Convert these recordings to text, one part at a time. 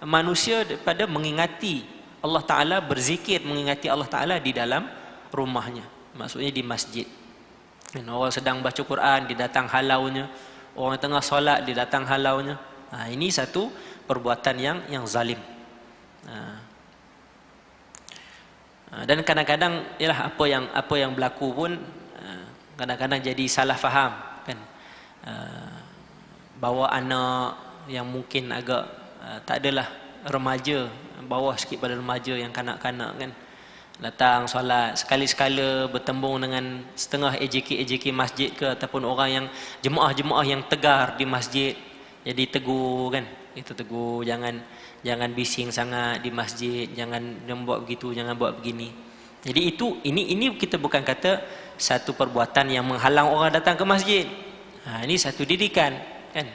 manusia daripada mengingati Allah Ta'ala, berzikir mengingati Allah Ta'ala di dalam rumahnya, maksudnya di masjid. Dan orang sedang baca Quran, dia datang halaunya. Orang tengah solat, dia datang halaunya. Ini satu perbuatan yang zalim. Dan kadang-kadang ialah apa yang berlaku pun kadang-kadang jadi salah faham kan. Bawa anak yang mungkin agak tak adalah remaja, bawah sikit pada remaja, yang kanak-kanak kan, datang solat sekali-sekala bertembung dengan setengah AJK masjid ke, ataupun orang yang jemaah-jemaah yang tegar di masjid, jadi tegur kan, itu tegur, jangan bising sangat di masjid, jangan buat begitu, jangan buat begini. Jadi ini kita bukan kata satu perbuatan yang menghalang orang datang ke masjid. Ini satu didikan kan.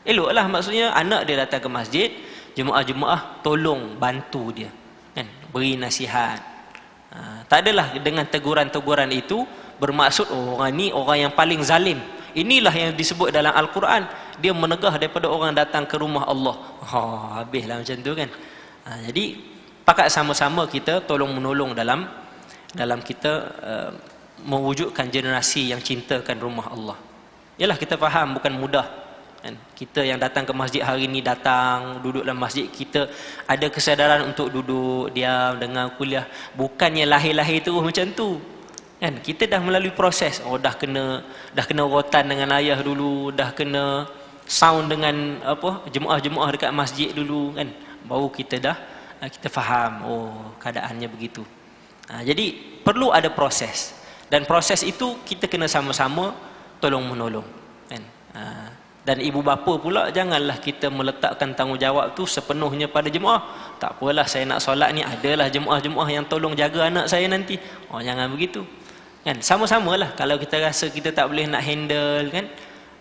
Eloklah, maksudnya anak dia datang ke masjid, jemaah-jemaah tolong bantu dia kan, beri nasihat. Tak adalah dengan teguran-teguran itu bermaksud orang ni orang yang paling zalim. Inilah yang disebut dalam Al-Quran, dia menegah daripada orang datang ke rumah Allah. Habislah macam tu kan. Jadi pakat sama-sama kita tolong menolong dalam kita mewujudkan generasi yang cintakan rumah Allah. Yalah, kita faham bukan mudah kan? Kita yang datang ke masjid hari ni, datang duduk dalam masjid, kita ada kesadaran untuk duduk diam dengar kuliah, bukannya lahir-lahir terus macam tu kan. Kita dah melalui proses. Dah kena rotan dengan ayah dulu, dah kena sound dengan jemaah-jemaah dekat masjid dulu kan, baru kita faham keadaannya begitu. Jadi perlu ada proses, dan proses itu kita kena sama-sama tolong menolong kan. Dan ibu bapa pula, janganlah kita meletakkan tanggungjawab tu sepenuhnya pada jemaah. Tak apalah, saya nak solat ni, adalah jemaah-jemaah yang tolong jaga anak saya nanti. Jangan begitu kan. Sama-samalah, kalau kita rasa kita tak boleh nak handle kan,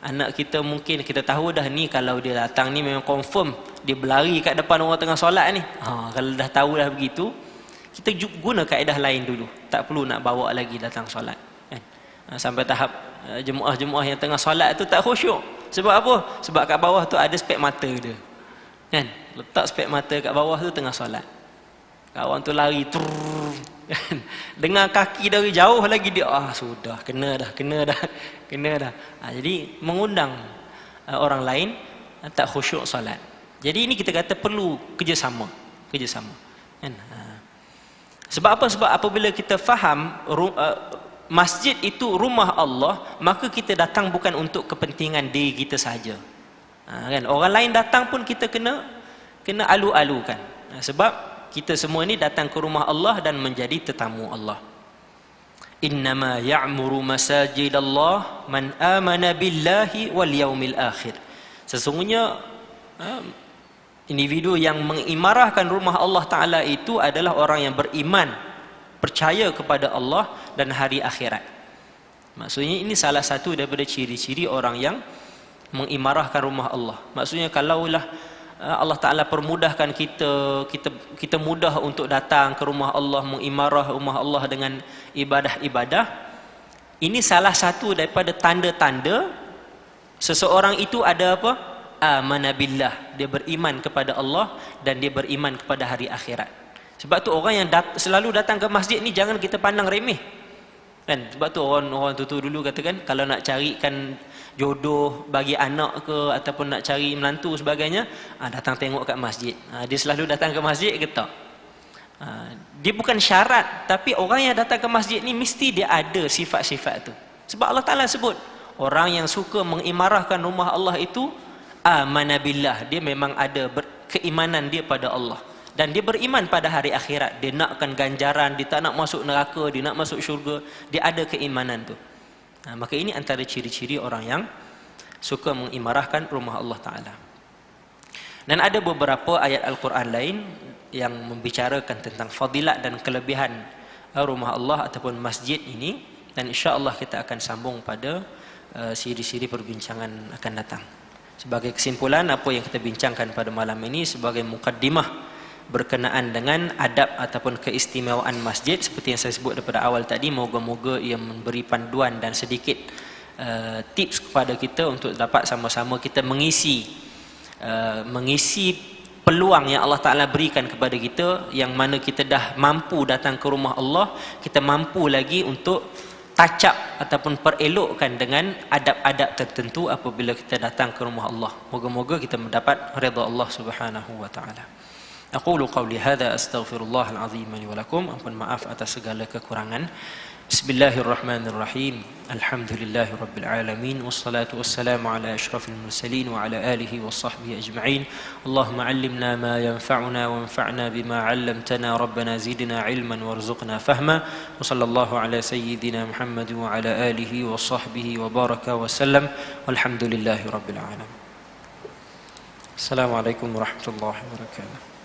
anak kita mungkin kita tahu dah ni, kalau dia datang ni memang confirm dia berlari kat depan orang tengah solat ni. Kalau dah tahu dah begitu, kita guna kaedah lain dulu, tak perlu nak bawa lagi datang solat kan. Sampai tahap jemaah-jemaah yang tengah solat tu tak khusyuk. Sebab apa? Sebab kat bawah tu ada spek mata dia kan, letak spek mata kat bawah tu tengah solat. Kawan tu lari kan? Dengar kaki dari jauh lagi dia, sudah kena dah. Jadi mengundang orang lain tak khusyuk solat. Jadi ini kita kata perlu kerjasama kan. Sebab apa? Sebab apabila kita faham masjid itu rumah Allah, maka kita datang bukan untuk kepentingan diri kita saja kan. Orang lain datang pun kita kena alu-alukan. Sebab kita semua ni datang ke rumah Allah dan menjadi tetamu Allah. Innama ya'muru masajidallah man amana billahi wal yaumil akhir. Sesungguhnya individu yang mengimarahkan rumah Allah Ta'ala itu adalah orang yang beriman, percaya kepada Allah dan hari akhirat. Maksudnya ini salah satu daripada ciri-ciri orang yang mengimarahkan rumah Allah. Maksudnya kalaulah Allah Ta'ala permudahkan kita mudah untuk datang ke rumah Allah, mengimarah rumah Allah dengan ibadah-ibadah, ini salah satu daripada tanda-tanda seseorang itu ada apa? Amana billah, dia beriman kepada Allah dan dia beriman kepada hari akhirat. Sebab tu orang yang selalu datang ke masjid ni jangan kita pandang remeh kan. Sebab tu orang tu dulu katakan, kalau nak carikan jodoh bagi anak ke, ataupun nak cari menantu sebagainya, datang tengok kat masjid. Dia selalu datang ke masjid ke tak? Dia bukan syarat, tapi orang yang datang ke masjid ni mesti dia ada sifat-sifat tu. Sebab Allah Ta'ala sebut, orang yang suka mengimarahkan rumah Allah itu amana billah, dia memang ada keimanan dia pada Allah dan dia beriman pada hari akhirat. Dia nakkan ganjaran, dia tak nak masuk neraka, dia nak masuk syurga, dia ada keimanan tu. Maka ini antara ciri-ciri orang yang suka mengimarahkan rumah Allah Ta'ala. Dan ada beberapa ayat Al-Quran lain yang membicarakan tentang fadilat dan kelebihan rumah Allah ataupun masjid ini, dan insya-Allah kita akan sambung pada siri-siri perbincangan akan datang. Sebagai kesimpulan, apa yang kita bincangkan pada malam ini sebagai mukaddimah berkenaan dengan adab ataupun keistimewaan masjid, seperti yang saya sebut daripada awal tadi, moga-moga ia memberi panduan dan sedikit tips kepada kita untuk dapat sama-sama kita mengisi peluang yang Allah Ta'ala berikan kepada kita, yang mana kita dah mampu datang ke rumah Allah, kita mampu lagi untuk tacap ataupun perelokkan dengan adab-adab tertentu apabila kita datang ke rumah Allah. Moga-moga kita mendapat redha Allah Subhanahu wa taala. Aqulu qawli hadza astaghfirullahal azim li wa lakum. Ampun maaf atas segala kekurangan. Bismillahirrahmanirrahim. Alhamdulillahi rabbil alamin, wassalatu wassalamu ala asyrafil mursalin wa ala alihi washabbihi ajma'in. Allahumma 'allimna ma yanfa'una wanfa'na bima 'allamtana, rabbana zidna 'ilman warzuqna fahma. Wa sallallahu ala sayyidina Muhammad wa ala alihi washabbihi wa baraka wa sallam. Walhamdulillahi rabbil alamin. Assalamualaikum warahmatullahi wabarakatuh.